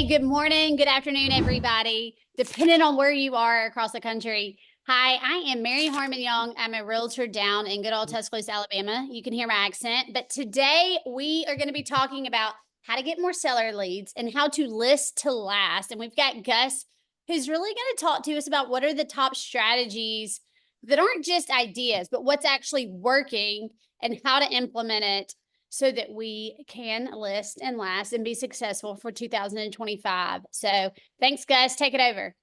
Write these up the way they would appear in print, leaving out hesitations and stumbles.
good morning, good afternoon, everybody, depending on where you are across the country. Hi, I am Mary Harmon Young. I'm a realtor down in good old Tuscaloosa, Alabama. You can hear my accent, but today we are going to be talking about how to get more seller leads and how to list to last. And we've got Gus, who's really going to talk to us about what are the top strategies that aren't just ideas, but what's actually working and how to implement it so that we can list and last and be successful for 2025. So thanks, Gus. Take it over.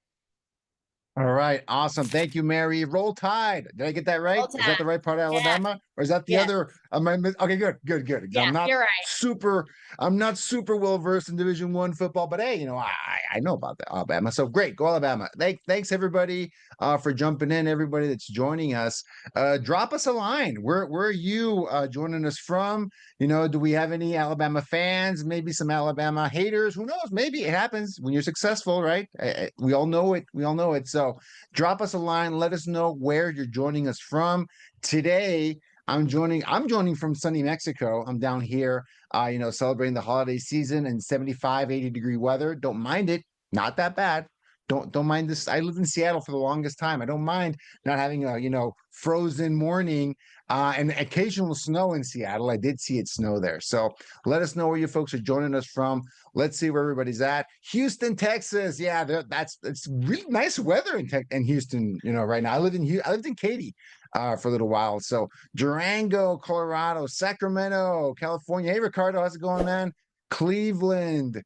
All right. Awesome. Thank you, Mary. Roll Tide. Did I get that right? Roll Is that the right part of Yeah. Alabama? Or is that the Yeah. other? Okay, good. Yeah, you're right. I'm not super well versed in Division I football, but hey, I know about the Alabama. So great. Go Alabama. Thanks everybody for jumping in, everybody that's joining us. Drop us a line. Where are you joining us from? Do we have any Alabama fans? Maybe some Alabama haters? Who knows? Maybe it happens when you're successful, right? We all know it. So drop us a line. Let us know where you're joining us from. Today, I'm joining from sunny Mexico. I'm down here, celebrating the holiday season and 75, 80-degree weather. Don't mind it. Not that bad. Don't mind this. I lived in Seattle for the longest time. I don't mind not having a, frozen morning and occasional snow in Seattle. I did see it snow there. So let us know where you folks are joining us from. Let's see where everybody's at. Houston, Texas. Yeah, it's really nice weather in Houston, right now. I lived in Katy for a little while. So Durango, Colorado, Sacramento, California. Hey, Ricardo, how's it going, man? Cleveland.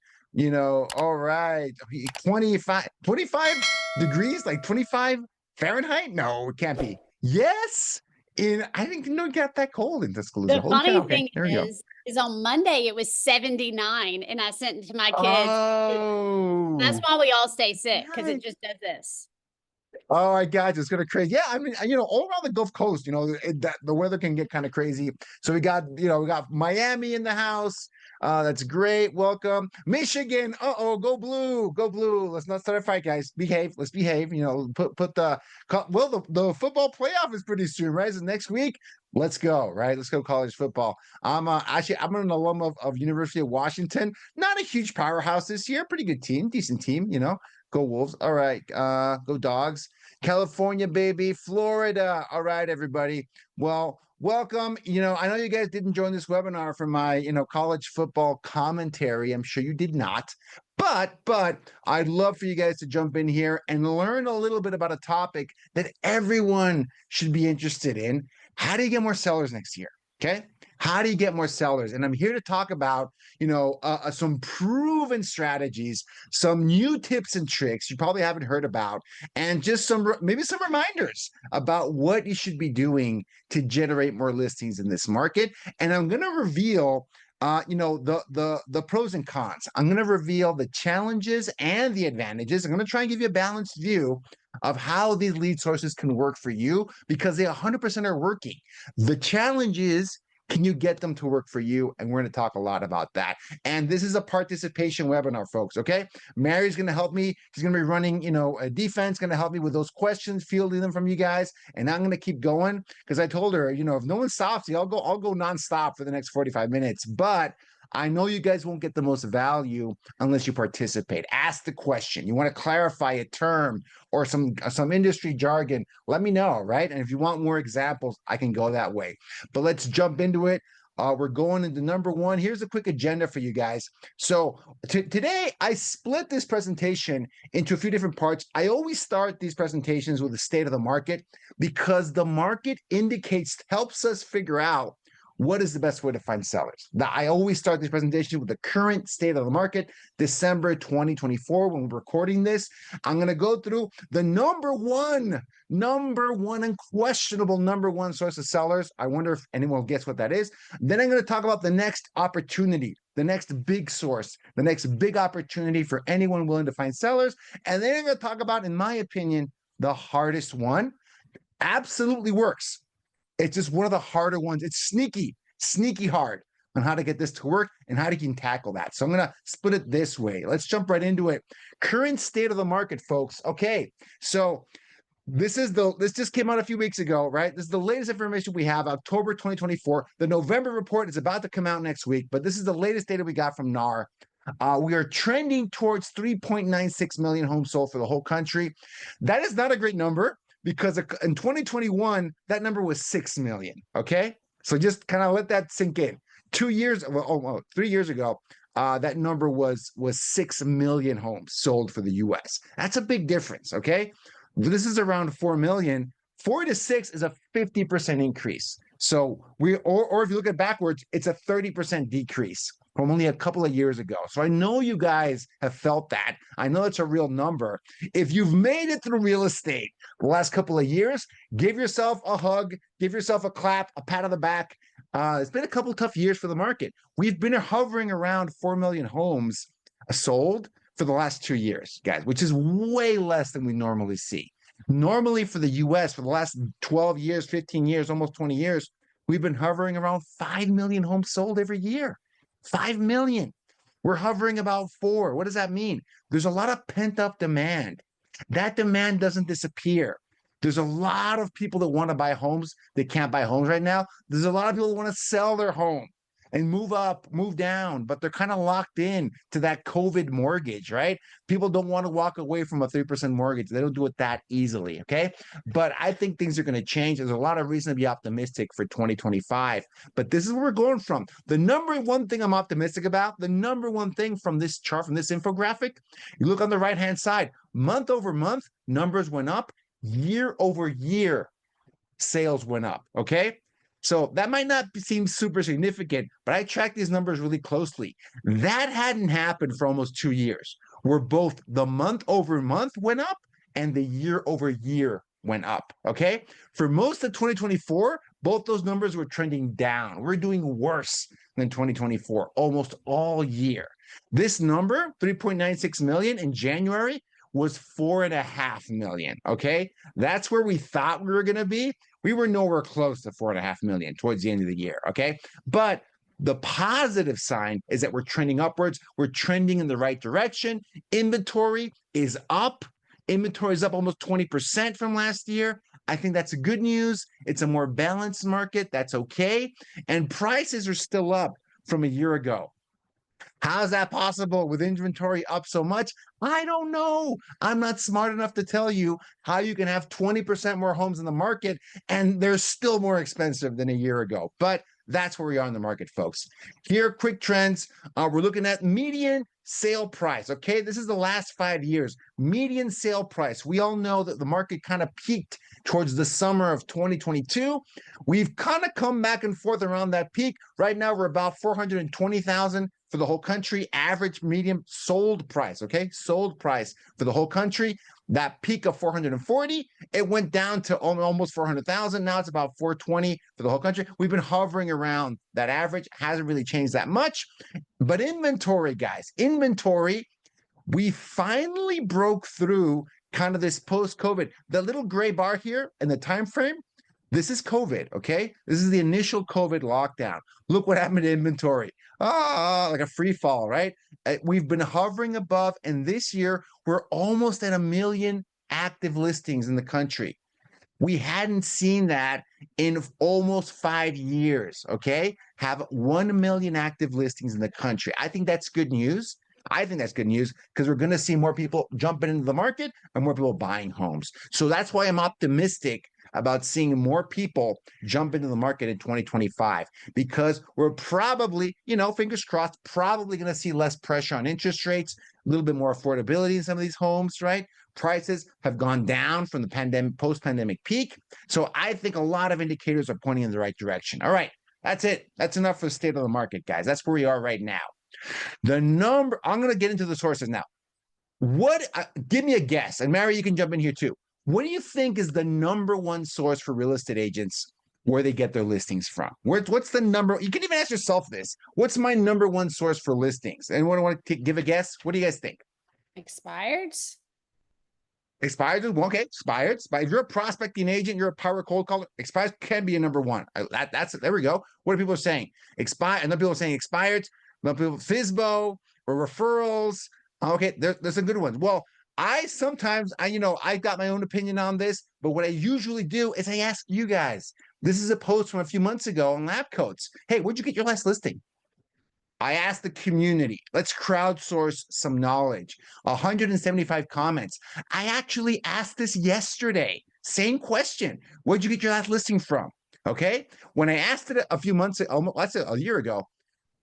All right. 25 degrees, like 25 Fahrenheit? No, it can't be. Yes. I didn't know it got that cold in Tuscaloosa. The Holy funny cow. Okay, thing there we go. is on Monday it was 79 and I sent it to my kids. Oh, that's why we all stay sick, because right. it just does this. Oh my God, it's gonna crazy. Yeah, I mean, all around the Gulf Coast, the weather can get kind of crazy. So we got Miami in the house. That's great. Welcome, Michigan. Go blue, go blue. Let's not start a fight, guys. Behave. Let's behave. Put the football playoff is pretty soon, right? Is it next week? Let's go, right? Let's go college football. I'm an alum of University of Washington. Not a huge powerhouse this year. Pretty good team, decent team. Go Wolves. All right. Go Dogs. California, baby. Florida. All right, everybody. Well, welcome. I know you guys didn't join this webinar for my, college football commentary. I'm sure you did not. But I'd love for you guys to jump in here and learn a little bit about a topic that everyone should be interested in. How do you get more sellers next year? Okay. How do you get more sellers? And I'm here to talk about, some proven strategies, some new tips and tricks you probably haven't heard about, and just maybe some reminders about what you should be doing to generate more listings in this market. And I'm going to reveal the pros and cons. I'm going to reveal the challenges and the advantages. I'm going to try and give you a balanced view of how these lead sources can work for you, because they 100% are working. The challenge is, can you get them to work for you? And we're going to talk a lot about that. And this is a participation webinar, folks. Okay. Mary's going to help me. She's going to be running, a defense, going to help me with those questions, fielding them from you guys. And I'm going to keep going, because I told her, if no one stops you, I'll go nonstop for the next 45 minutes. But I know you guys won't get the most value unless you participate. Ask the question. You want to clarify a term or some industry jargon, let me know, right? And if you want more examples, I can go that way. But let's jump into it. We're going into number one. Here's a quick agenda for you guys. So today, I split this presentation into a few different parts. I always start these presentations with the state of the market, because the market helps us figure out what is the best way to find sellers. Now, I always start this presentation with the current state of the market, December 2024, when we're recording this. I'm going to go through the number one unquestionable number one source of sellers. I wonder if anyone will guess what that is. Then I'm going to talk about the next opportunity, the next big source, the next big opportunity for anyone willing to find sellers. And then I'm going to talk about, in my opinion, the hardest one. Absolutely works. It's just one of the harder ones. It's sneaky hard on how to get this to work and how you can tackle that. So I'm going to split it this way. Let's jump right into it. Current state of the market, folks. Okay. So this just came out a few weeks ago, right? This is the latest information we have, October 2024. The November report is about to come out next week, but this is the latest data we got from NAR. We are trending towards 3.96 million homes sold for the whole country. That is not a great number because in 2021, that number was 6 million. Okay. So just kind of let that sink in. 3 years ago, that number was 6 million homes sold for the US. That's a big difference. Okay. This is around 4 million. 4 to 6 is a 50% increase. So or if you look at backwards, it's a 30% decrease from only a couple of years ago. So I know you guys have felt that. I know it's a real number. If you've made it through real estate the last couple of years, give yourself a hug, give yourself a clap, a pat on the back. It's been a couple of tough years for the market. We've been hovering around 4 million homes sold for the last 2 years, guys, which is way less than we normally see. Normally for the US, for the last 12 years, 15 years, almost 20 years, we've been hovering around 5 million homes sold every year. 5 million. We're hovering about 4. What does that mean? There's a lot of pent-up demand. That demand doesn't disappear. There's a lot of people that want to buy homes that can't buy homes right now. There's a lot of people that want to sell their home and move up, move down, but they're kind of locked in to that COVID mortgage, right? People don't want to walk away from a 3% mortgage. They don't do it that easily, okay? But I think things are going to change. There's a lot of reason to be optimistic for 2025, but this is where we're going from. The number one thing I'm optimistic about, the number one thing from this chart, from this infographic, you look on the right-hand side, month over month, numbers went up, year over year, sales went up, okay? So that might not seem super significant, but I track these numbers really closely. That hadn't happened for almost 2 years, where both the month over month went up and the year over year went up, okay? For most of 2024, both those numbers were trending down. We're doing worse than 2024 almost all year. This number, 3.96 million in January, was 4.5 million, okay? That's where we thought we were going to be. We were nowhere close to 4.5 million towards the end of the year, okay? But the positive sign is that we're trending upwards. We're trending in the right direction. Inventory is up. Inventory is up almost 20% from last year. I think that's good news. It's a more balanced market. That's okay. And prices are still up from a year ago. How is that possible with inventory up so much? I don't know. I'm not smart enough to tell you how you can have 20% more homes in the market and they're still more expensive than a year ago. But that's where we are in the market, folks. Here, quick trends. We're looking at median sale price. Okay, this is the last 5 years. Median sale price. We all know that the market kind of peaked towards the summer of 2022. We've kind of come back and forth around that peak. Right now, we're about 420,000 for the whole country. Average medium sold price. Okay, sold price for the whole country. That peak of 440, it went down to almost 400,000. Now it's about 420 for the whole country. We've been hovering around that average. Hasn't really changed that much. But inventory, guys, inventory, we finally broke through kind of this post-COVID. The little gray bar here in the time frame, this is COVID, okay? This is the initial COVID lockdown. Look what happened to inventory. Like a free fall, right? We've been hovering above, and this year we're almost at 1 million active listings in the country. We hadn't seen that in almost 5 years, okay? Have 1 million active listings in the country. I think that's good news. I think that's good news because we're going to see more people jumping into the market and more people buying homes. So that's why I'm optimistic about seeing more people jump into the market in 2025 because we're probably, fingers crossed, probably going to see less pressure on interest rates, a little bit more affordability in some of these homes, right? Prices have gone down from the pandemic, post-pandemic peak. So I think a lot of indicators are pointing in the right direction. All right, that's it. That's enough for the state of the market, guys. That's where we are right now. I'm going to get into the sources now. Give me a guess, and Mary, you can jump in here too. What do you think is the number one source for real estate agents where they get their listings from? What's the number? You can even ask yourself this. What's my number one source for listings? Anyone want to give a guess? What do you guys think? Expireds. Expired, okay, expired. If you're a prospecting agent, you're a power cold caller, expired can be a number one. There we go. What are people saying? Expired, and then people are saying expired. Then people FISBO or referrals. Okay, there's some good ones. Well, I've got my own opinion on this, but what I usually do is I ask you guys. This is a post from a few months ago on Lab Coats. Hey, where'd you get your last listing? I asked the community, let's crowdsource some knowledge. 175 comments. I actually asked this yesterday. Same question. Where'd you get your last listing from? Okay. When I asked it a few months, almost, let's say a year ago,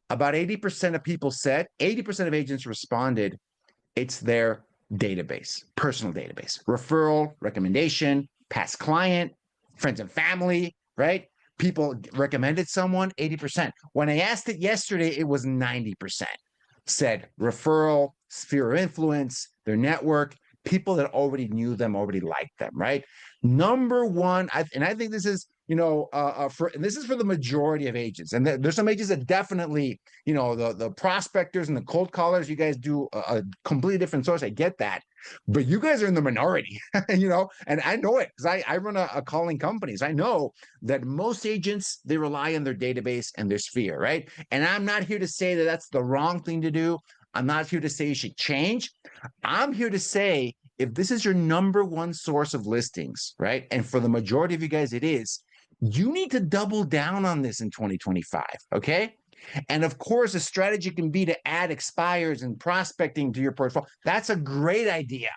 about 80% of people said, 80% of agents responded, it's their database, personal database, referral, recommendation, past client, friends and family, right? People recommended someone, 80%. When I asked it yesterday, it was 90%. Said referral, sphere of influence, their network, people that already knew them, already liked them, right? Number one, and I think this is, this is for the majority of agents. And there's some agents that definitely, the prospectors and the cold callers, you guys do a completely different source. I get that. But you guys are in the minority, and I know it because I run a calling companies. I know that most agents, they rely on their database and their sphere, right? And I'm not here to say that that's the wrong thing to do. I'm not here to say you should change. I'm here to say, if this is your number one source of listings, right? And for the majority of you guys, it is, you need to double down on this in 2025, okay? And of course, a strategy can be to add expires and prospecting to your portfolio. That's a great idea.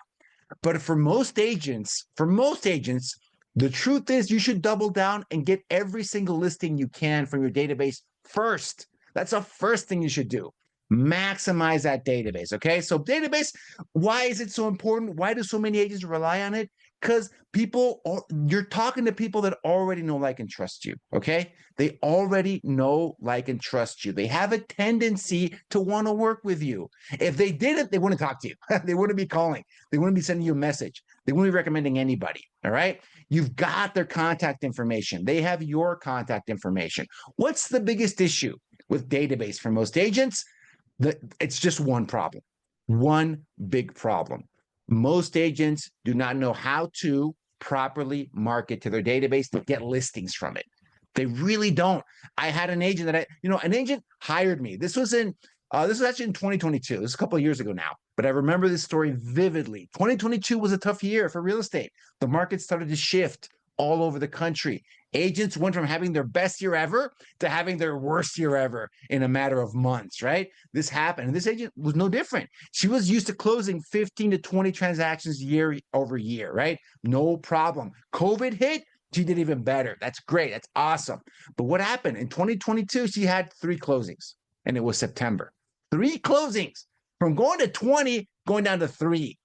But for most agents, the truth is you should double down and get every single listing you can from your database first. That's the first thing you should do. Maximize that database, okay? So database, why is it so important? Why do so many agents rely on it? Because you're talking to people that already know, like, and trust you, okay? They already know, like, and trust you. They have a tendency to want to work with you. If they didn't, they wouldn't talk to you. They wouldn't be calling. They wouldn't be sending you a message. They wouldn't be recommending anybody, all right? You've got their contact information. They have your contact information. What's the biggest issue with database for most agents? It's just one problem, one big problem. Most agents do not know how to properly market to their database to get listings from it. They really don't. I had an agent an agent hired me. This was actually in 2022. This is a couple of years ago now, but I remember this story vividly. 2022 was a tough year for real estate. The market started to shift all over the country. Agents went from having their best year ever to having their worst year ever in a matter of months, right? This happened. And this agent was no different. She was used to closing 15 to 20 transactions year over year, right? No problem. COVID hit. She did even better. That's great. That's awesome. But what happened? In 2022, she had 3 closings, and it was September. 3 closings from going to 20, going down to 3.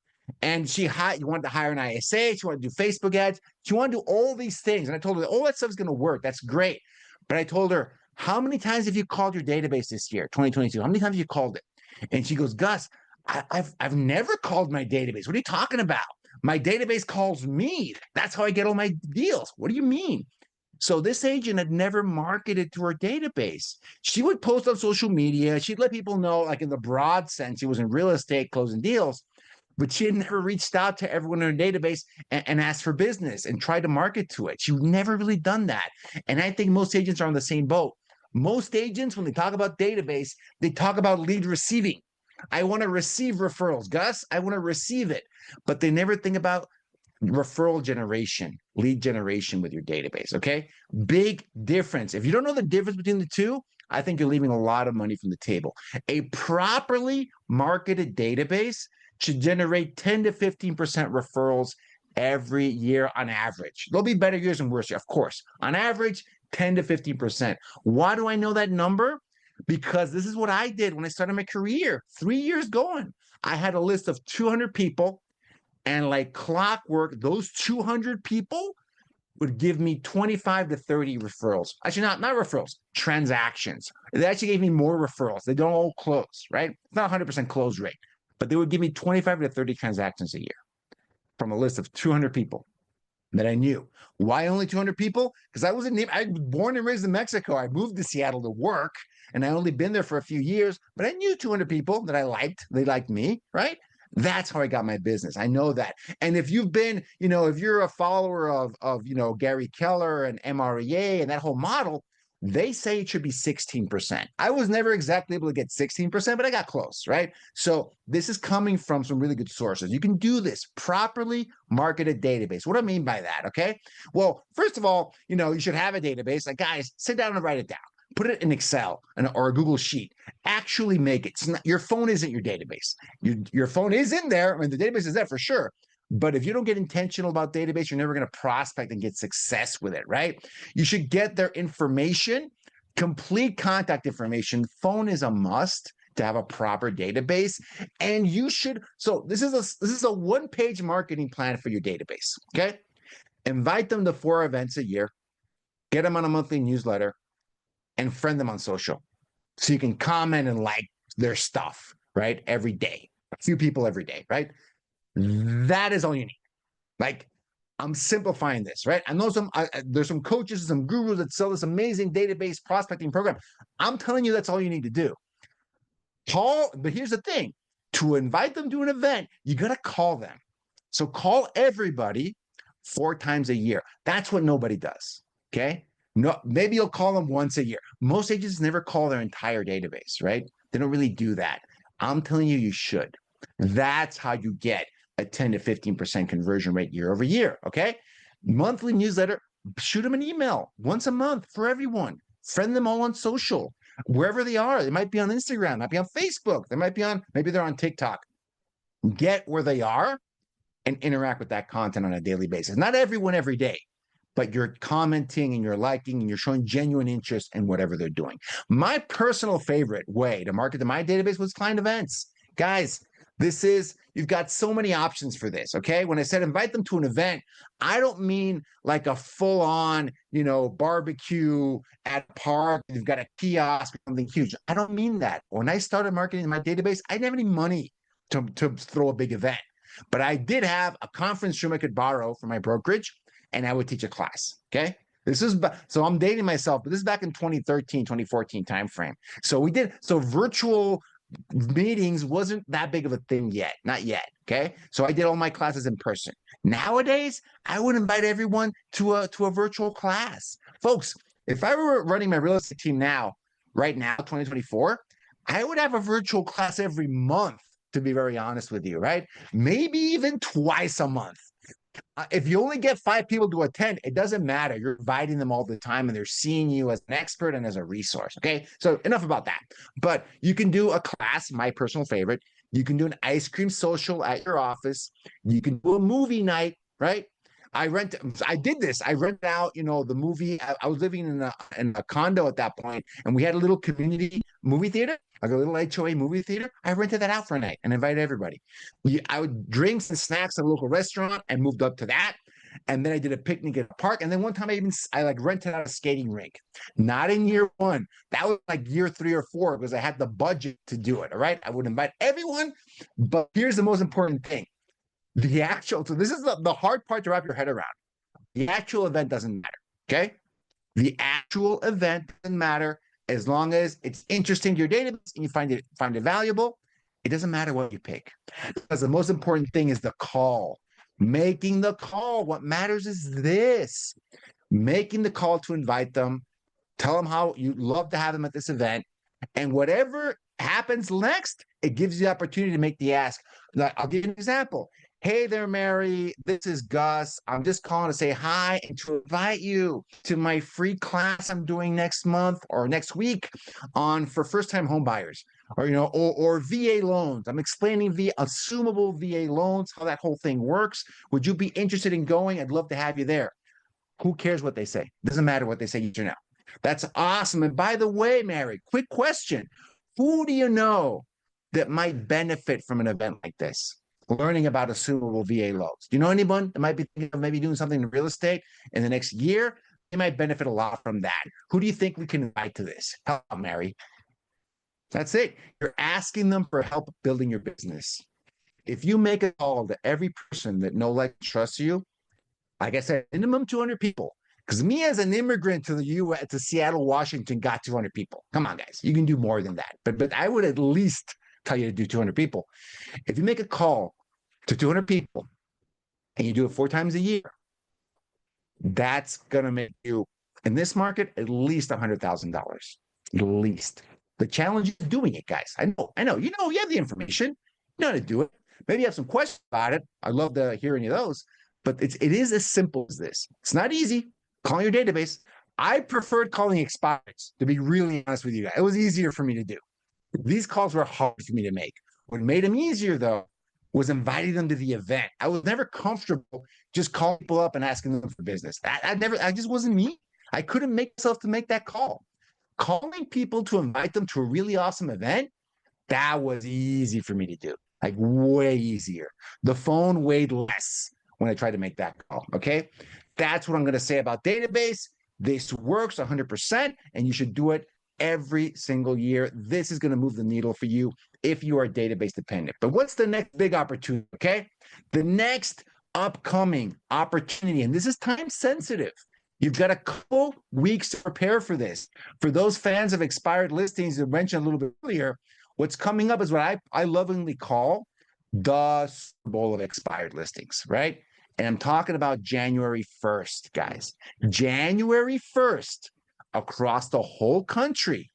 And she wanted to hire an ISA. She wanted to do Facebook ads. She wanted to do all these things. And I told her, all that stuff is going to work. That's great. But I told her, how many times have you called your database this year, 2022? How many times have you called it? And she goes, Gus, I've never called my database. What are you talking about? My database calls me. That's how I get all my deals. What do you mean? So this agent had never marketed to her database. She would post on social media. She'd let people know, like in the broad sense, she was in real estate closing deals. But she had never reached out to everyone in her database and asked for business and tried to market to it. She'd never really done that. And I think most agents are on the same boat. Most agents, when they talk about database, they talk about lead receiving. I want to receive referrals. Gus, I want to receive it. But they never think about referral generation, lead generation with your database, okay? Big difference. If you don't know the difference between the two, I think you're leaving a lot of money from the table. A properly marketed database should generate 10 to 15% referrals every year on average. There'll be better years and worse years, of course. On average, 10 to 15%. Why do I know that number? Because this is what I did when I started my career, 3 years going. I had a list of 200 people, and like clockwork, those 200 people would give me 25 to 30 referrals. Actually, not referrals, transactions. They actually gave me more referrals. They don't all close, right? It's not 100% close rate. But they would give me 25 to 30 transactions a year from a list of 200 people that I knew. Why only 200 people? Because I was born and raised in Mexico. I moved to Seattle to work, and I only been there for a few years, but I knew 200 people that I liked. They liked me, right? That's how I got my business. I know that. And if you've been, if you're a follower of Gary Keller and MREA and that whole model, they say it should be 16%. I was never exactly able to get 16%, but I got close, right? So this is coming from some really good sources. You can do this properly marketed database. What do I mean by that? Okay. Well, first of all, you should have a database. Like, guys, sit down and write it down. Put it in Excel or a Google Sheet. Actually make it. It's not, your phone isn't your database. Your phone is in there. I mean, the database is there for sure. But if you don't get intentional about database, you're never going to prospect and get success with it, right? You should get their information, complete contact information. Phone is a must to have a proper database. And you should, so this is a one-page marketing plan for your database, okay? Invite them to 4 events a year, get them on a monthly newsletter, and friend them on social. So you can comment and like their stuff, right? Every day, a few people every day, right? That is all you need. Like, I'm simplifying this, right? I know there's some coaches, some gurus that sell this amazing database prospecting program. I'm telling you, that's all you need to do. But here's the thing. To invite them to an event, you got to call them. So call everybody 4 times a year. That's what nobody does, okay? No, maybe you'll call them once a year. Most agents never call their entire database, right? They don't really do that. I'm telling you, you should. That's how you get a 10 to 15% conversion rate year over year, okay? Monthly newsletter, shoot them an email once a month for everyone. Friend them all on social, wherever they are. They might be on Instagram, might be on Facebook, maybe they're on TikTok. Get where they are and interact with that content on a daily basis. Not everyone every day, but you're commenting and you're liking and you're showing genuine interest in whatever they're doing. My personal favorite way to market to my database was client events. Guys, you've got so many options for this, okay? When I said invite them to an event, I don't mean like a full-on, barbecue at a park, you've got a kiosk or something huge. I don't mean that. When I started marketing in my database, I didn't have any money to throw a big event. But I did have a conference room I could borrow for my brokerage, and I would teach a class, okay? So I'm dating myself, but this is back in 2013, 2014 timeframe. So virtual meetings wasn't that big of a thing yet, not yet, okay? So I did all my classes in person. Nowadays, I would invite everyone to a virtual class. Folks, if I were running my real estate team right now, 2024, I would have a virtual class every month, to be very honest with you, right? Maybe even twice a month. If you only get 5 people to attend, it doesn't matter. You're inviting them all the time and they're seeing you as an expert and as a resource. Okay. So enough about that. But you can do a class, my personal favorite. You can do an ice cream social at your office. You can do a movie night, right? I did this. I rented out, the movie. I was living in a condo at that point, and we had a little community movie theater, like a little HOA movie theater. I rented that out for a night and invited everybody. I would drinks and snacks at a local restaurant and moved up to that. And then I did a picnic at a park. And then one time I rented out a skating rink. Not in year 1. That was like year 3 or 4 because I had the budget to do it. All right. I would invite everyone. But here's the most important thing. So this is the hard part to wrap your head around. The actual event doesn't matter, okay? The actual event doesn't matter as long as it's interesting to your database and you find it valuable. It doesn't matter what you pick, because the most important thing is the call. Making the call. What matters is this. Making the call to invite them. Tell them how you'd love to have them at this event. And whatever happens next, it gives you the opportunity to make the ask. I'll give you an example. Hey there, Mary. This is Gus. I'm just calling to say hi and to invite you to my free class I'm doing next month or next week for first-time home buyers, or VA loans. I'm explaining assumable VA loans, how that whole thing works. Would you be interested in going? I'd love to have you there. Who cares what they say? Doesn't matter what they say, yes or no. That's awesome. And by the way, Mary, quick question. Who do you know that might benefit from an event like this? Learning about assumable VA loans. Do you know anyone that might be thinking of maybe doing something in real estate in the next year? They might benefit a lot from that. Who do you think we can invite to this? Help, Mary. That's it. You're asking them for help building your business. If you make a call to every person that trusts you, like I said, minimum 200 people. Because me as an immigrant to the U.S., to Seattle, Washington, got 200 people. Come on, guys. You can do more than that. But I would at least tell you to do 200 people. If you make a call to 200 people and you do it 4 times a year, that's going to make you, in this market, at least $100,000. At least. The challenge is doing it, guys. I know. You have the information. You know how to do it. Maybe you have some questions about it. I'd love to hear any of those. But it is as simple as this. It's not easy. Call your database. I preferred calling expireds, to be really honest with you guys. It was easier for me to do. These calls were hard for me to make. What made them easier, though, was inviting them to the event. I was never comfortable just calling people up and asking them for business. I just wasn't me. I couldn't make myself to make that call. Calling people to invite them to a really awesome event, that was easy for me to do, like way easier. The phone weighed less when I tried to make that call. Okay. That's what I'm going to say about database. This works 100%, and you should do it every single year. This is going to move the needle for you if you are database dependent. But what's the next big opportunity? Okay. The next upcoming opportunity, and this is time sensitive. You've got a couple weeks to prepare for this. For those fans of expired listings that I mentioned a little bit earlier, what's coming up is what I lovingly call the Super Bowl of expired listings, right? And I'm talking about January 1st, guys. January 1st, across the whole country,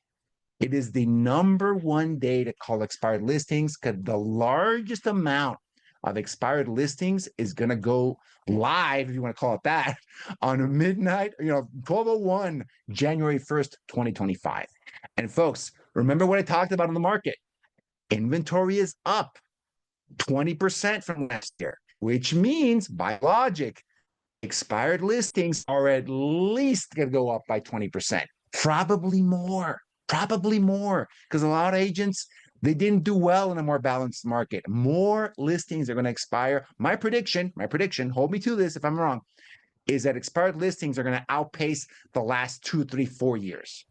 it is the #1 day to call expired listings, because the largest amount of expired listings is going to go live, if you want to call it that, on a midnight, 12:01, January 1st, 2025. And folks, remember what I talked about in the market. Inventory is up 20% from last year, which means, by logic, expired listings are at least going to go up by 20%, probably more, because a lot of agents, they didn't do well in a more balanced market. More listings are going to expire. My prediction, hold me to this if I'm wrong, is that expired listings are going to outpace the last 2, 3, 4 years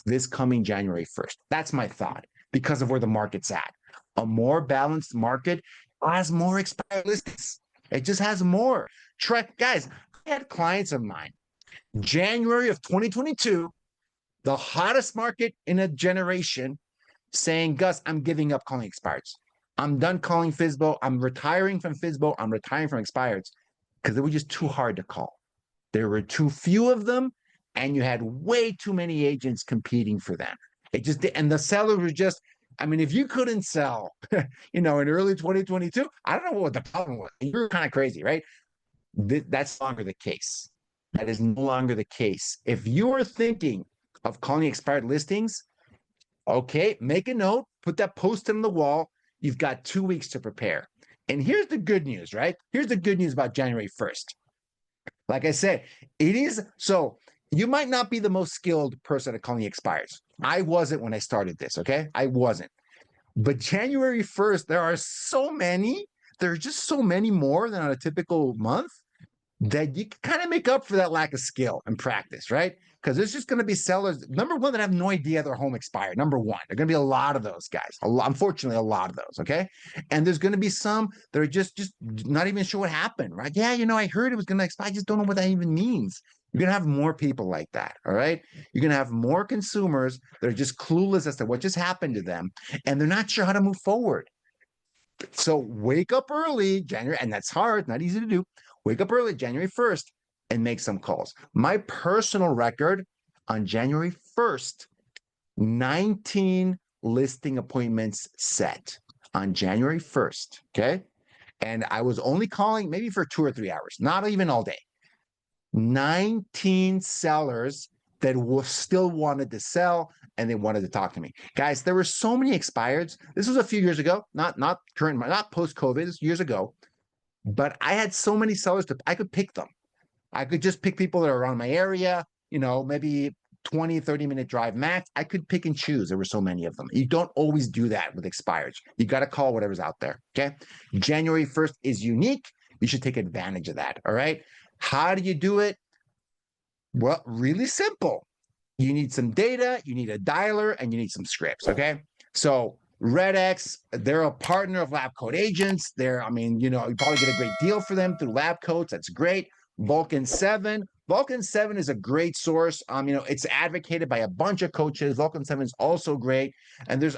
this coming January 1st. That's my thought, because of where the market's at. A more balanced market has more expired listings. It just has more. Guys, I had clients of mine, January of 2022, the hottest market in a generation, saying, Gus, I'm giving up calling expireds. I'm done calling FSBO. I'm retiring from FSBO. I'm retiring from expireds, because they were just too hard to call. There were too few of them, and you had way too many agents competing for them. And the sellers were just, if you couldn't sell, in early 2022, I don't know what the problem was. You were kind of crazy, right? That's no longer the case. That is no longer the case. If you are thinking of calling expired listings, okay, make a note, put that post on the wall. You've got 2 weeks to prepare. And here's the good news, right? Here's the good news about January 1st. Like I said, it is so. You might not be the most skilled person at calling expireds. I wasn't when I started this, okay? I wasn't. But January 1st, there are just so many more than on a typical month, that you can kind of make up for that lack of skill and practice, right? Because there's just going to be sellers, number one, that have no idea their home expired. Number one, there are going to be a lot of those guys. Unfortunately, a lot of those, okay? And there's going to be some that are just not even sure what happened, right? Yeah, I heard it was going to expire. I just don't know what that even means. You're going to have more people like that, all right? You're going to have more consumers that are just clueless as to what just happened to them, and they're not sure how to move forward. So wake up early, January, and that's hard, not easy to do. Wake up early, January 1st, and make some calls. My personal record on January 1st, 19 listing appointments set on January 1st, okay? And I was only calling maybe for 2 or 3 hours, not even all day. 19 sellers that still wanted to sell, and they wanted to talk to me. Guys, there were so many expireds. This was a few years ago, not post-COVID, this was years ago. But I had so many sellers I could pick them. I could just pick people that are around my area, maybe 20, 30-minute drive max. I could pick and choose. There were so many of them. You don't always do that with expireds. You got to call whatever's out there, okay? January 1st is unique. You should take advantage of that, all right? How do you do it? Well, really simple. You need some data, you need a dialer, and you need some scripts, okay? So RedX, they're a partner of Lab Coat Agents. You probably get a great deal for them through Lab Coats. That's great. Vulcan 7 is a great source. It's advocated by a bunch of coaches. Vulcan 7 is also great, and there's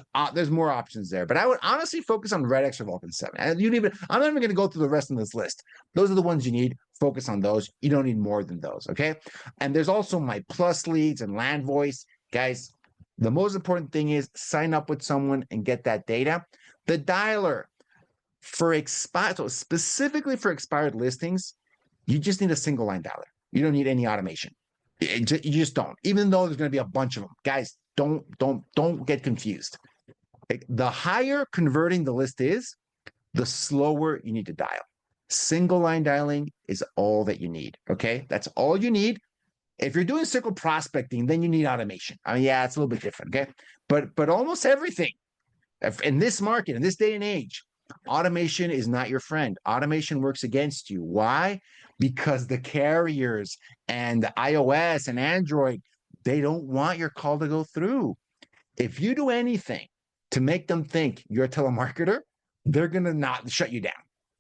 more options there. But I would honestly focus on RedX or Vulcan 7. And I'm not even going to go through the rest of this list. Those are the ones you need. Focus on those. You don't need more than those, okay? And there's also my Plus Leads and Land Voice. Guys, the most important thing is sign up with someone and get that data. The dialer specifically for expired listings, you just need a single line dialer. You don't need any automation. You just don't, even though there's going to be a bunch of them. Guys, don't get confused. The higher converting the list is, the slower you need to dial. Single line dialing is all that you need. Okay. That's all you need. If you're doing circle prospecting, then you need automation. I mean, yeah, it's a little bit different. Okay. But almost everything in this market, in this day and age, automation is not your friend. Automation works against you. Why? Because the carriers and the iOS and Android, they don't want your call to go through. If you do anything to make them think you're a telemarketer, they're going to not shut you down.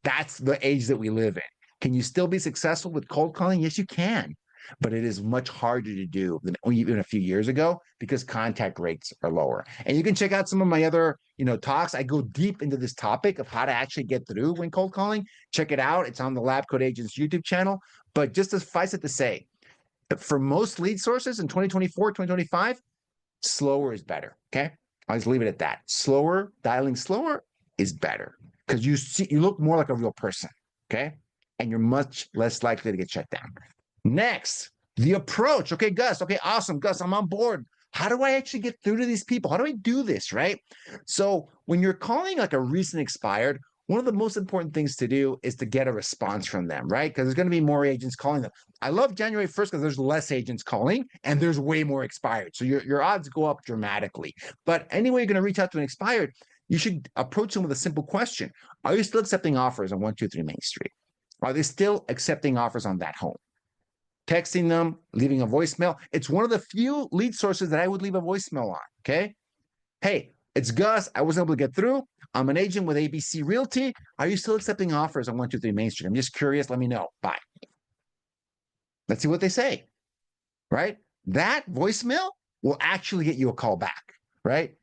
That's the age that we live in. Can you still be successful with cold calling? Yes, you can. But it is much harder to do than even a few years ago because contact rates are lower. And you can check out some of my other, talks. I go deep into this topic of how to actually get through when cold calling. Check it out. It's on the Lab Coat Agents YouTube channel. But just to suffice it to say, for most lead sources in 2024, 2025, slower is better. Okay. I'll just leave it at that. Dialing slower is better because you look more like a real person. Okay. And you're much less likely to get shut down. Next, the approach. Okay, Gus. Okay, awesome. Gus, I'm on board. How do I actually get through to these people? How do I do this, right? So when you're calling like a recent expired, one of the most important things to do is to get a response from them, right? Because there's going to be more agents calling them. I love January 1st because there's less agents calling and there's way more expired. So your odds go up dramatically. But anyway, you're going to reach out to an expired, you should approach them with a simple question. Are you still accepting offers on 123 Main Street? Are they still accepting offers on that home? Texting them, leaving a voicemail. It's one of the few lead sources that I would leave a voicemail on, okay? Hey, it's Gus. I wasn't able to get through. I'm an agent with ABC Realty. Are you still accepting offers on 123 Main Street? I'm just curious. Let me know. Bye. Let's see what they say, right? That voicemail will actually get you a call back, right?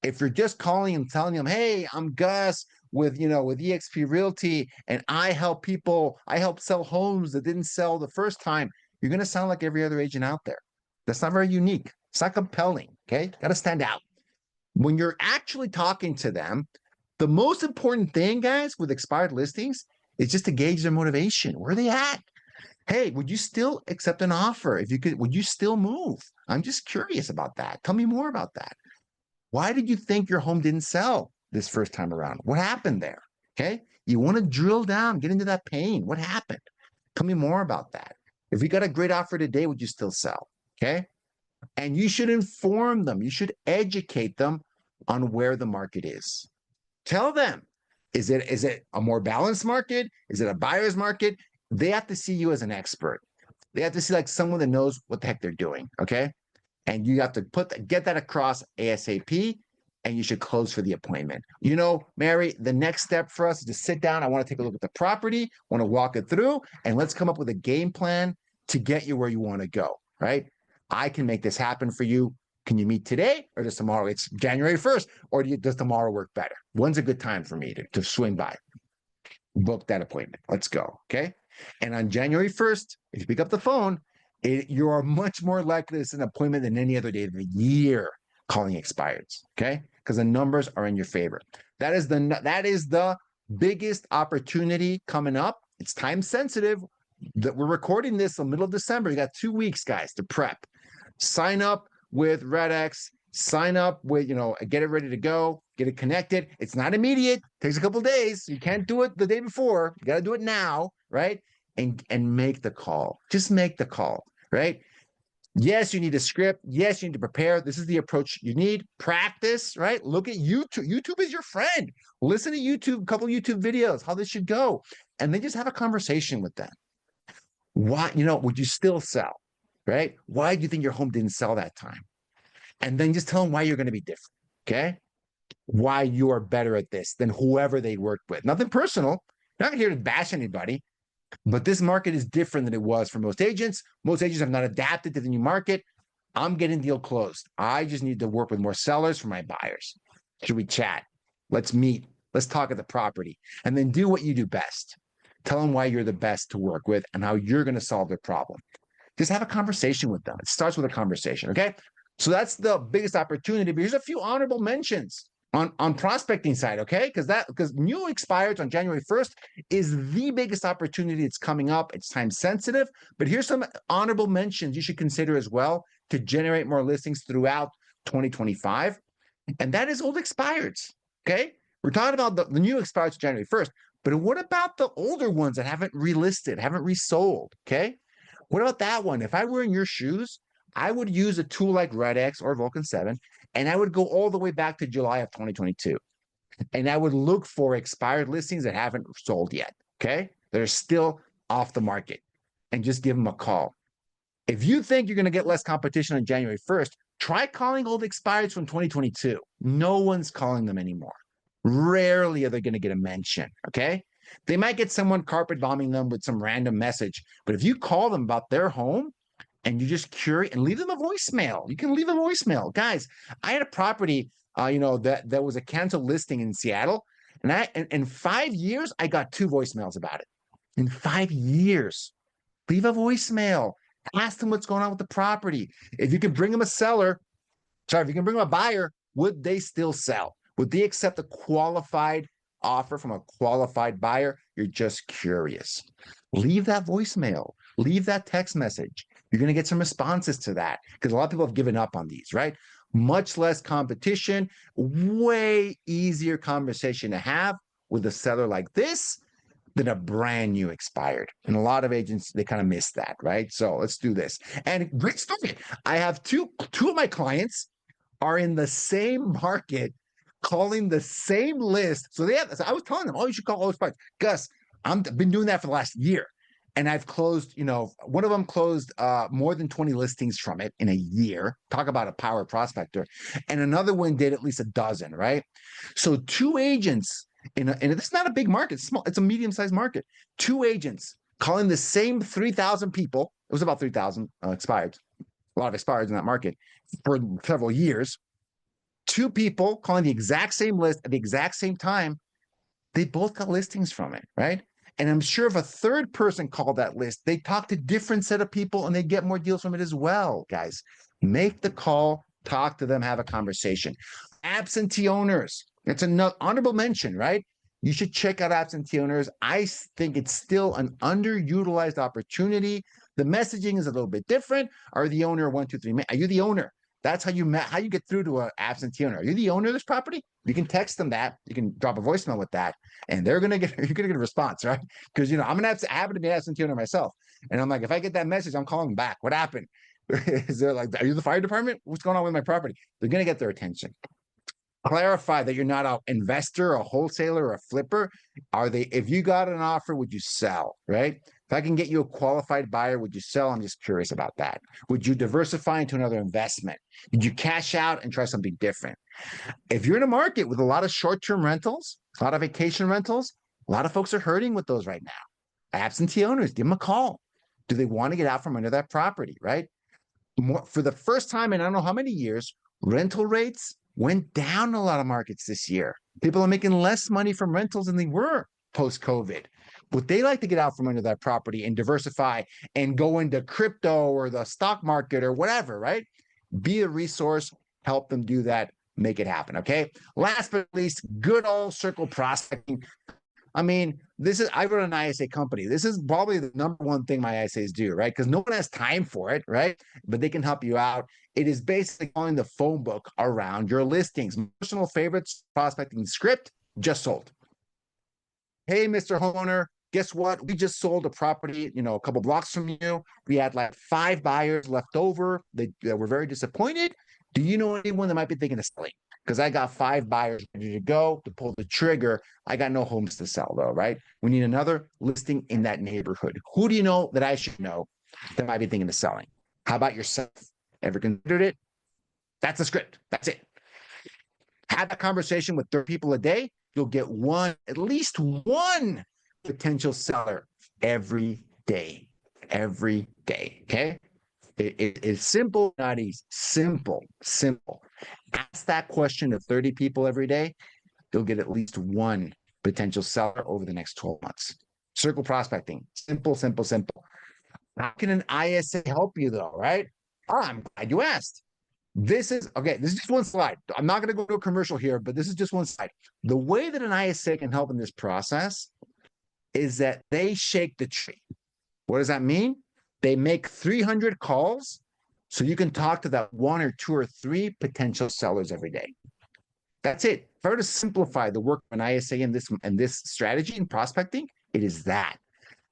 If you're just calling and telling them, hey, I'm Gus with EXP Realty, and I help sell homes that didn't sell the first time, you're going to sound like every other agent out there. That's not very unique. It's not compelling. Okay. Got to stand out. When you're actually talking to them, the most important thing, guys, with expired listings is just to gauge their motivation. Where are they at? Hey, would you still accept an offer? If you could, would you still move? I'm just curious about that. Tell me more about that. Why did you think your home didn't sell this first time around? What happened there? Okay. You want to drill down, get into that pain. What happened? Tell me more about that. If you got a great offer today, would you still sell? Okay. And you should inform them. You should educate them on where the market is. Tell them, is it a more balanced market? Is it a buyer's market? They have to see you as an expert. They have to see like someone that knows what the heck they're doing. Okay. And you have to get that across ASAP, and you should close for the appointment. Mary, the next step for us is to sit down. I want to take a look at the property, want to walk it through, and let's come up with a game plan to get you where you want to go, right? I can make this happen for you. Can you meet today or does tomorrow? It's January 1st, or does tomorrow work better? When's a good time for me to swing by? Book that appointment. Let's go, okay? And on January 1st, if you pick up the phone, you are much more likely to set an appointment than any other day of the year calling expireds, okay? Because the numbers are in your favor. That is the biggest opportunity coming up. It's time sensitive. That we're recording this in the middle of December. You got 2 weeks, guys, to prep. Sign up with RedX. Sign up with, get it ready to go. Get it connected. It's not immediate. Takes a couple of days. You can't do it the day before. You got to do it now, right? And make the call. Just make the call, right? Yes, you need a script. Yes, you need to prepare. This is the approach you need. Practice, right? Look at YouTube. YouTube is your friend. Listen to YouTube, a couple of YouTube videos, how this should go. And then just have a conversation with them. Why, would you still sell, right? Why do you think your home didn't sell that time? And then just tell them why you're going to be different, okay? Why you are better at this than whoever they worked with. Nothing personal. You're not here to bash anybody. But this market is different than it was for most agents. Most agents have not adapted to the new market. I'm getting deal closed. I just need to work with more sellers for my buyers. Should we chat? Let's meet. Let's talk at the property. And then do what you do best. Tell them why you're the best to work with and how you're going to solve their problem. Just have a conversation with them. It starts with a conversation, okay? So that's the biggest opportunity. But here's a few honorable mentions. on prospecting side, okay? Because new expires on January 1st is the biggest opportunity that's coming up. It's time sensitive, but here's some honorable mentions you should consider as well to generate more listings throughout 2025. And that is old expireds. Okay. We're talking about the new expireds January 1st, but what about the older ones that haven't relisted, haven't resold? Okay. What about that one? If I were in your shoes, I would use a tool like RedX or Vulcan 7, and I would go all the way back to July of 2022. And I would look for expired listings that haven't sold yet. Okay. They're still off the market, and just give them a call. If you think you're going to get less competition on January 1st, try calling old expireds from 2022. No one's calling them anymore. Rarely are they going to get a mention, okay? They might get someone carpet bombing them with some random message, but if you call them about their home and you just curate and leave them a voicemail, you can leave a voicemail. Guys, I had a property, that was a canceled listing in Seattle, and in 5 years, I got 2 voicemails about it. In 5 years, leave a voicemail. Ask them what's going on with the property. If you can bring them if you can bring them a buyer, would they still sell? Would they accept a qualified offer from a qualified buyer? You're just curious. Leave that voicemail. Leave that text message. You're going to get some responses to that because a lot of people have given up on these, right? Much less competition, way easier conversation to have with a seller like this than a brand new expired. And a lot of agents, they kind of miss that, right? So let's do this. And great story. I have two of my clients are in the same market calling the same list. So I was telling them, oh, you should call all expired. Gus, I've been doing that for the last year. And I've closed, one of them closed more than 20 listings from it in a year. Talk about a power prospector. And another one did at least a dozen, right? So 2 agents, and it's not a big market, it's small, it's a medium-sized market. 2 agents calling the same 3,000 people. It was about 3,000 expired. A lot of expired in that market for several years. 2 people calling the exact same list at the exact same time. They both got listings from it, right? And I'm sure if a third person called that list, they talk to different set of people and they get more deals from it as well, guys. Make the call, talk to them, have a conversation. Absentee owners. It's an honorable mention, right? You should check out absentee owners. I think it's still an underutilized opportunity. The messaging is a little bit different. Are the owner 1, 2, 3? Are you the owner? That's how you get through to an absentee owner. Are you the owner of this property? You can text them that. You can drop a voicemail with that, and you're gonna get a response, right? Because I'm gonna happen to be an absentee owner myself, and I'm like, if I get that message, I'm calling back. What happened? Is there are you the fire department? What's going on with my property? They're gonna get their attention. Clarify that you're not an investor, a wholesaler, or a flipper. If you got an offer, would you sell, right? If I can get you a qualified buyer, would you sell? I'm just curious about that. Would you diversify into another investment? Did you cash out and try something different? If you're in a market with a lot of short-term rentals, a lot of vacation rentals, a lot of folks are hurting with those right now. Absentee owners, give them a call. Do they want to get out from under that property, right? For the first time in I don't know how many years, rental rates went down in a lot of markets this year. People are making less money from rentals than they were post-COVID. Would they like to get out from under that property and diversify and go into crypto or the stock market or whatever, right? Be a resource, help them do that, make it happen, okay? Last but not least, good old circle prospecting. I mean, I run an ISA company. This is probably the number one thing my ISAs do, right? Because no one has time for it, right? But they can help you out. It is basically calling the phone book around your listings. Personal favorites, prospecting script, just sold. Hey, Mr. Homeowner, guess what? We just sold a property, a couple blocks from you. We had like 5 buyers left over. They were very disappointed. Do you know anyone that might be thinking of selling? Because I got 5 buyers ready to go to pull the trigger. I got no homes to sell though, right? We need another listing in that neighborhood. Who do you know that I should know that might be thinking of selling? How about yourself? Ever considered it? That's the script. That's it. Have that conversation with 30 people a day. You'll get at least one potential seller every day. Every day. Okay? It's simple, not easy. Simple. Ask that question to 30 people every day. You'll get at least one potential seller over the next 12 months. Circle prospecting. Simple. How can an ISA help you though, right? Oh, I'm glad you asked. This is okay. This is just one slide. I'm not going to go to a commercial here, but this is just one slide. The way that an ISA can help in this process is that they shake the tree. What does that mean? They make 300 calls so you can talk to that one or two or three potential sellers every day. That's it. If I were to simplify the work of an ISA in this strategy in prospecting, it is that.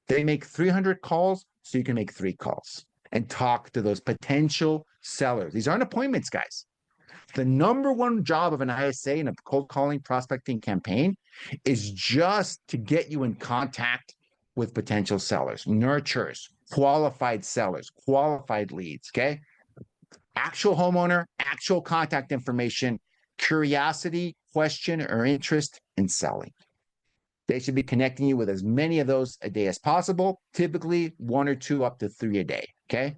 They make 300 calls so you can make 3 calls and talk to those potential sellers. These aren't appointments, guys. The number one job of an ISA in a cold calling prospecting campaign is just to get you in contact with potential sellers, nurturers, qualified sellers, qualified leads, okay? Actual homeowner, actual contact information, curiosity, question, or interest in selling. They should be connecting you with as many of those a day as possible, typically 1 or 2 up to 3 a day, okay?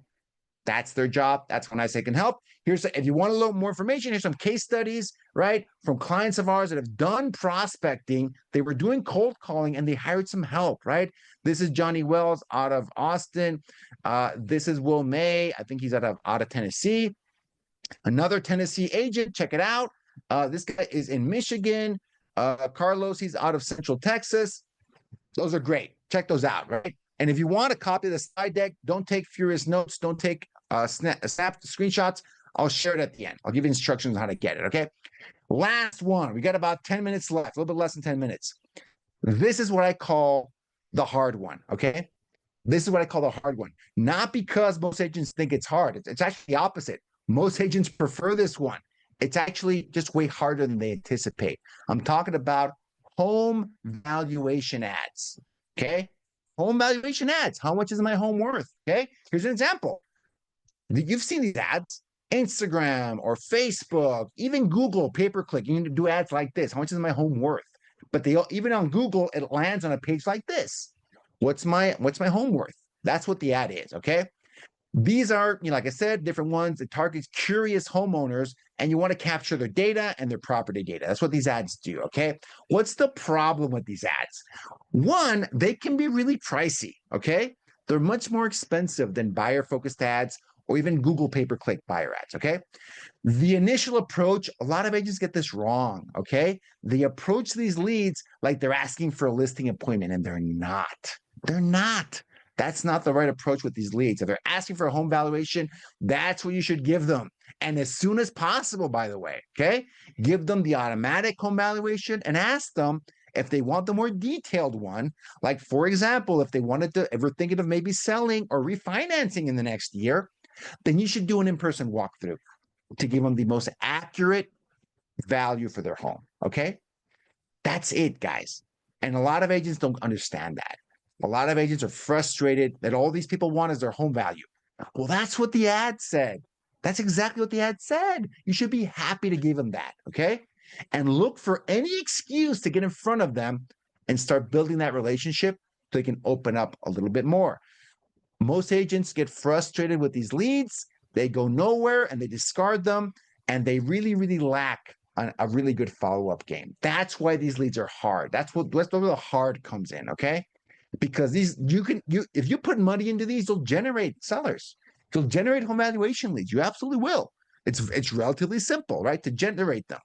That's their job. That's when I say can help. If you want a little more information, here's some case studies, right? From clients of ours that have done prospecting. They were doing cold calling and they hired some help, right? This is Johnny Wells out of Austin. This is Will May. I think he's out of Tennessee. Another Tennessee agent, check it out. This guy is in Michigan. Carlos, he's out of Central Texas. Those are great. Check those out, right? And if you want a copy of the slide deck, don't take furious notes. Don't take snap screenshots. I'll share it at the end. I'll give you instructions on how to get it, okay? Last one. We got about 10 minutes left, a little bit less than 10 minutes. This is what I call the hard one, okay? This is what I call the hard one. Not because most agents think it's hard. It's actually the opposite. Most agents prefer this one. It's actually just way harder than they anticipate. I'm talking about home valuation ads, okay? Home valuation ads. How much is my home worth? Okay, here's an example. You've seen these ads, Instagram or Facebook, even Google, pay-per-click. You can do ads like this. How much is my home worth? But they even on Google, it lands on a page like this. What's my home worth? That's what the ad is, okay? These are, like I said, different ones. It targets curious homeowners, and you want to capture their data and their property data. That's what these ads do, okay? What's the problem with these ads? One, they can be really pricey, okay? They're much more expensive than buyer-focused ads or even Google pay-per-click buyer ads, okay? The initial approach, a lot of agents get this wrong, okay? They approach these leads like they're asking for a listing appointment, and they're not. They're not. That's not the right approach with these leads. If they're asking for a home valuation, that's what you should give them. And as soon as possible, by the way, okay? Give them the automatic home valuation and ask them if they want the more detailed one. Like, for example, if they wanted to ever thinking of maybe selling or refinancing in the next year, then you should do an in-person walkthrough to give them the most accurate value for their home, okay? That's it, guys. And a lot of agents don't understand that. A lot of agents are frustrated that all these people want is their home value. Well, that's what the ad said. That's exactly what the ad said. You should be happy to give them that, okay? And look for any excuse to get in front of them and start building that relationship so they can open up a little bit more. Most agents get frustrated with these leads. They go nowhere and they discard them, and they really, really lack a really good follow-up game. That's why these leads are hard. That's where the hard comes in, okay? Because these if you put money into these, you'll generate sellers. You'll generate home valuation leads. You absolutely will. It's relatively simple, right? To generate them.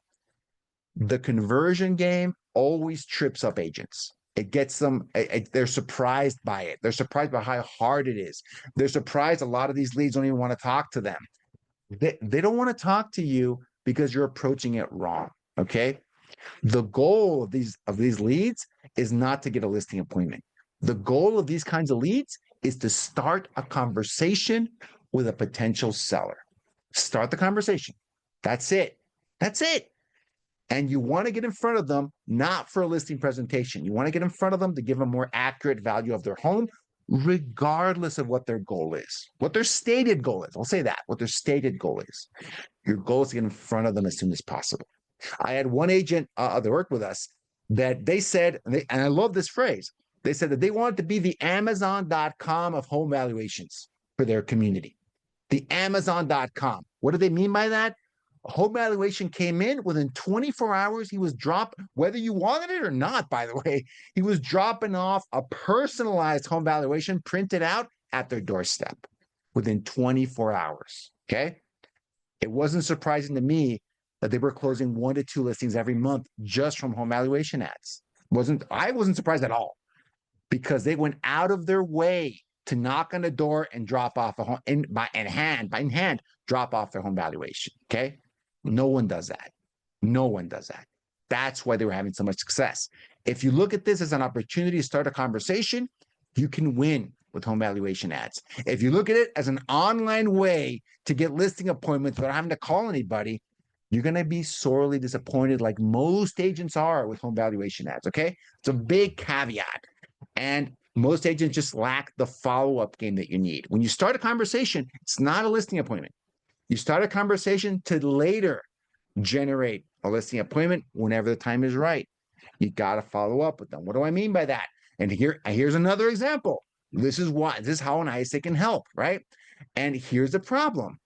The conversion game always trips up agents. It gets them, they're surprised by it. They're surprised by how hard it is. They're surprised a lot of these leads don't even want to talk to them. They don't want to talk to you because you're approaching it wrong, okay? The goal of these leads is not to get a listing appointment. The goal of these kinds of leads is to start a conversation with a potential seller. Start the conversation. That's it. That's it. And you want to get in front of them, not for a listing presentation. You want to get in front of them to give them more accurate value of their home, regardless of what their goal is, what their stated goal is. I'll say that, what their stated goal is. Your goal is to get in front of them as soon as possible. I had one agent that worked with us that they said, and I love this phrase, they said that they wanted to be the Amazon.com of home valuations for their community. The Amazon.com. What do they mean by that? A home valuation came in within 24 hours. He was dropped, whether you wanted it or not, by the way, he was dropping off a personalized home valuation printed out at their doorstep within 24 hours. Okay. It wasn't surprising to me that they were closing 1 to 2 listings every month just from home valuation ads. I wasn't surprised at all, because they went out of their way to knock on the door and drop off a home in hand, drop off their home valuation. Okay. No one does that. No one does that. That's why they were having so much success. If you look at this as an opportunity to start a conversation, you can win with home valuation ads. If you look at it as an online way to get listing appointments without having to call anybody, you're going to be sorely disappointed, like most agents are with home valuation ads. Okay. It's a big caveat. And most agents just lack the follow-up game that you need. When you start a conversation, it's not a listing appointment. You start a conversation to later generate a listing appointment whenever the time is right. You got to follow up with them. What do I mean by that? And here's another example. This is how an ISA can help, right? And here's the problem.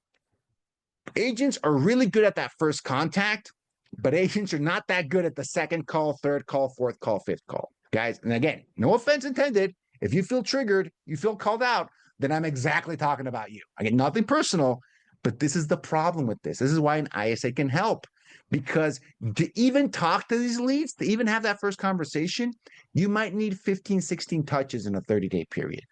Agents are really good at that first contact, but agents are not that good at the second call, third call, fourth call, fifth call. Guys, and again, no offense intended. If you feel triggered, you feel called out, then I'm exactly talking about you. I get nothing personal, but this is the problem with this. This is why an ISA can help, because to even talk to these leads, to even have that first conversation, you might need 15, 16 touches in a 30-day period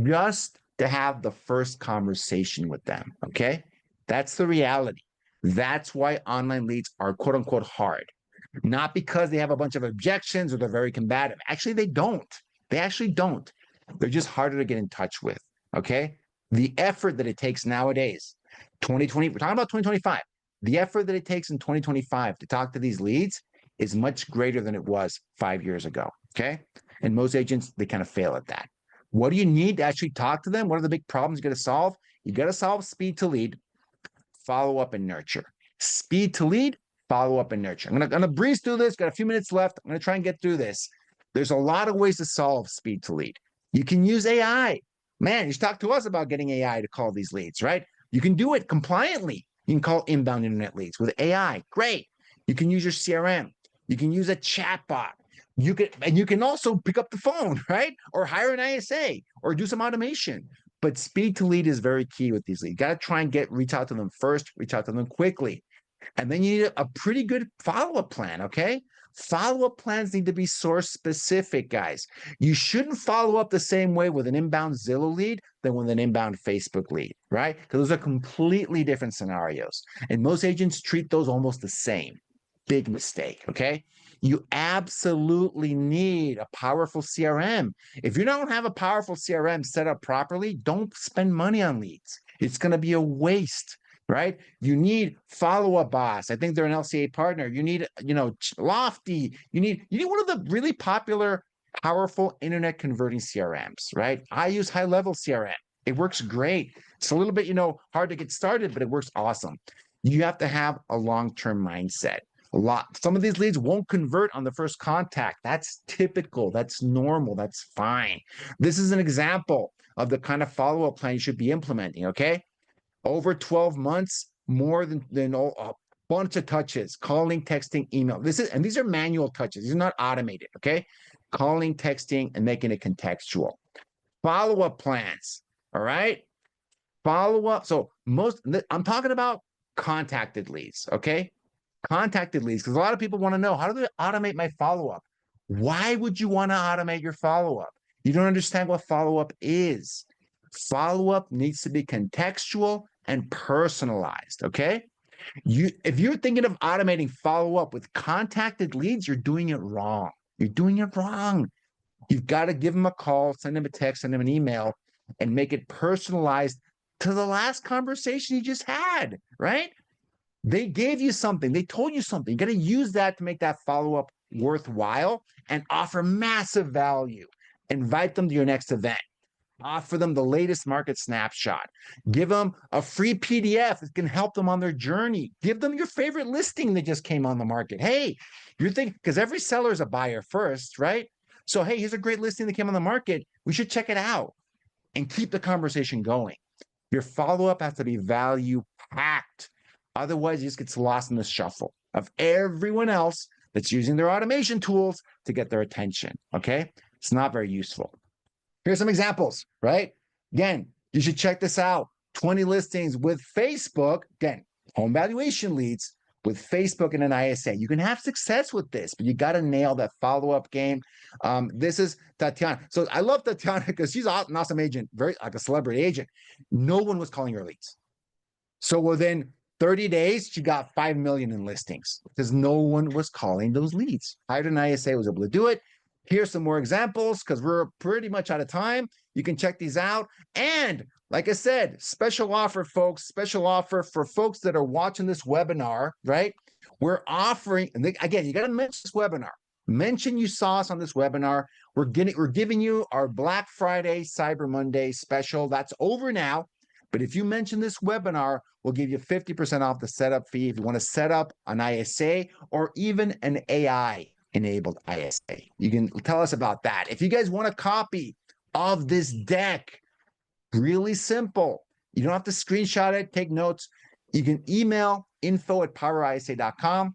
just to have the first conversation with them. Okay. That's the reality. That's why online leads are quote unquote hard. Not because they have a bunch of objections or they're very combative. Actually, they don't. They actually don't. They're just harder to get in touch with. Okay. The effort that it takes nowadays, 2020, we're talking about 2025. The effort that it takes in 2025 to talk to these leads is much greater than it was 5 years ago. Okay. And most agents, they kind of fail at that. What do you need to actually talk to them? What are the big problems you got to solve? You got to solve speed to lead, follow up, and nurture. Speed to lead, follow up, and nurture. I'm gonna breeze through this. Got a few minutes left. I'm gonna try and get through this. There's a lot of ways to solve speed to lead. You can use AI. Man, you should talk to us about getting AI to call these leads, right? You can do it compliantly. You can call inbound internet leads with AI. Great. You can use your CRM. You can use a chat bot. You can also pick up the phone, right? Or hire an ISA or do some automation. But speed to lead is very key with these leads. You got to try and reach out to them first, reach out to them quickly. And then you need a pretty good follow-up plan, okay? Follow-up plans need to be source specific, guys. You shouldn't follow up the same way with an inbound Zillow lead than with an inbound Facebook lead, right? Because those are completely different scenarios. And most agents treat those almost the same. Big mistake, okay? You absolutely need a powerful CRM. If you don't have a powerful CRM set up properly, don't spend money on leads. It's going to be a waste. Right? You need follow-up boss. I think they're an LCA partner. You need, Lofty. You need one of the really popular, powerful internet converting CRMs, right? I use high-level CRM. It works great. It's a little bit, hard to get started, but it works awesome. You have to have a long-term mindset. Some of these leads won't convert on the first contact. That's typical. That's normal. That's fine. This is an example of the kind of follow-up plan you should be implementing, okay? Over 12 months, more than a bunch of touches, calling, texting, email. These are manual touches. These are not automated, okay? Calling, texting, and making it contextual. Follow-up plans, all right? Follow-up. So I'm talking about contacted leads, okay? Contacted leads, because a lot of people want to know, how do they automate my follow-up? Why would you want to automate your follow-up? You don't understand what follow-up is. Follow-up needs to be contextual and personalized, okay? If you're thinking of automating follow-up with contacted leads, you're doing it wrong. You're doing it wrong. You've got to give them a call, send them a text, send them an email, and make it personalized to the last conversation you just had, right? They gave you something. They told you something. You got to use that to make that follow-up worthwhile and offer massive value. Invite them to your next event. Offer them the latest market snapshot. Give them a free PDF that can help them on their journey. Give them your favorite listing that just came on the market. Hey, you're thinking, because every seller is a buyer first, right? So, hey, here's a great listing that came on the market. We should check it out and keep the conversation going. Your follow-up has to be value-packed. Otherwise, it just gets lost in the shuffle of everyone else that's using their automation tools to get their attention, okay? It's not very useful. Here's some examples, right? Again, you should check this out. 20 listings with Facebook, again, home valuation leads with Facebook and an ISA. You can have success with this, but you got to nail that follow-up game. This is Tatiana. So I love Tatiana because she's an awesome agent, very like a celebrity agent. No one was calling her leads. So within 30 days, she got 5 million in listings because no one was calling those leads. Hired an ISA, was able to do it. Here's some more examples because we're pretty much out of time. You can check these out. And like I said, special offer, folks, special offer for folks that are watching this webinar, right? We're offering, and again, you got to mention this webinar. Mention you saw us on this webinar. We're giving you our Black Friday, Cyber Monday special. That's over now. But if you mention this webinar, we'll give you 50% off the setup fee if you want to set up an ISA or even an AI-enabled ISA. You can tell us about that. If you guys want a copy of this deck, really simple. You don't have to screenshot it, take notes. You can email info@powerisa.com.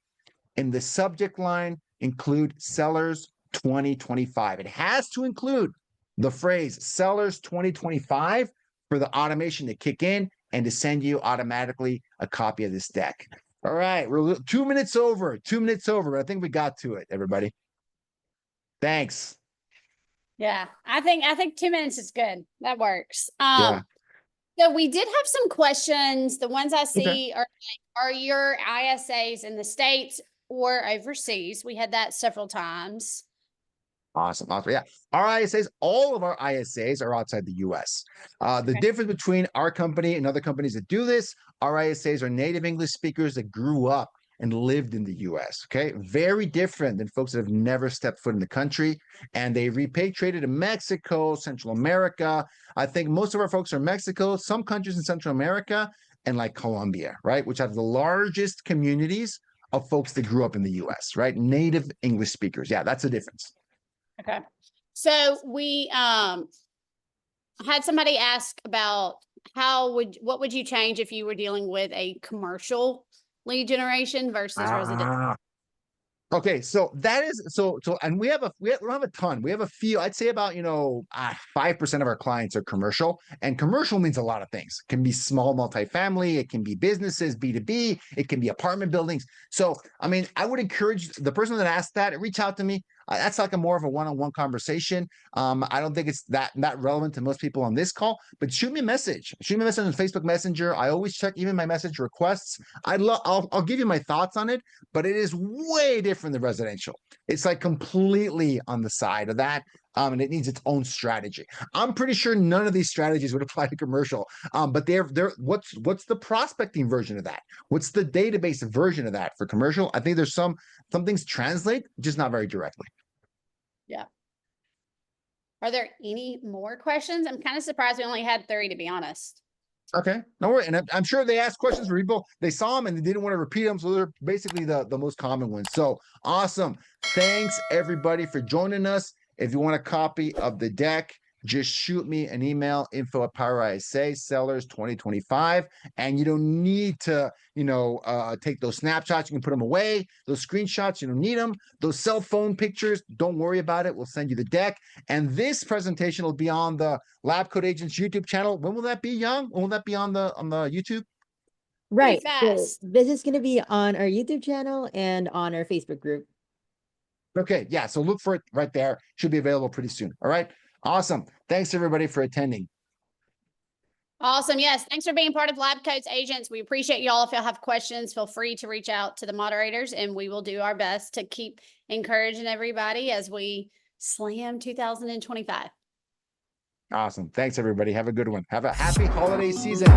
In the subject line, include Sellers 2025. It has to include the phrase Sellers 2025 for the automation to kick in and to send you automatically a copy of this deck. All right, we're 2 minutes over, but I think we got to it, everybody. Thanks. Yeah, I think 2 minutes is good. That works. Yeah. So we did have some questions. The ones I see Okay. are your ISAs in the States or overseas? We had that several times. Awesome. Yeah. Our ISAs, all of our ISAs are outside the US. The difference between our company and other companies that do this, our ISAs are native English speakers that grew up and lived in the US. Okay. Very different than folks that have never stepped foot in the country. And they repatriated to Mexico, Central America. I think most of our folks are Mexico, some countries in Central America, and like Colombia, right? Which have the largest communities of folks that grew up in the US, right? Native English speakers. Yeah, that's the difference. Okay. So we had somebody ask about what would you change if you were dealing with a commercial lead generation versus residential? Okay, so that is and we don't have a ton. We have a few. I'd say about 5% of our clients are commercial, and commercial means a lot of things. It can be small multifamily, it can be businesses, B2B, it can be apartment buildings. So I mean, I would encourage the person that asked that reach out to me. That's like a more of a one-on-one conversation. I don't think it's that relevant to most people on this call, but shoot me a message. Shoot me a message on Facebook Messenger. I always check even my message requests. I'll give you my thoughts on it, but it is way different than residential. It's like completely on the side of that. And it needs its own strategy. I'm pretty sure none of these strategies would apply to commercial. But what's the prospecting version of that? What's the database version of that for commercial? I think there's some things translate, just not very directly. Yeah. Are there any more questions? I'm kind of surprised we only had 3, to be honest. Okay, no worries. And I'm sure they asked questions for people. They saw them and they didn't want to repeat them. So they're basically the most common ones. So awesome. Thanks everybody for joining us. If you want a copy of the deck, just shoot me an email, info@powerisa, Sellers 2025. And you don't need to, take those snapshots. You can put them away. Those screenshots, you don't need them. Those cell phone pictures, don't worry about it. We'll send you the deck. And this presentation will be on the Lab Coat Agents YouTube channel. When will that be, Young? When will that be on the YouTube? Right. So fast. this is going to be on our YouTube channel and on our Facebook group. Okay, yeah. So look for it right there. Should be available pretty soon. All right. Awesome. Thanks everybody for attending. Awesome. Yes. Thanks for being part of Lab Coats Agents. We appreciate y'all. If y'all have questions, feel free to reach out to the moderators and we will do our best to keep encouraging everybody as we slam 2025. Awesome. Thanks everybody. Have a good one. Have a happy holiday season.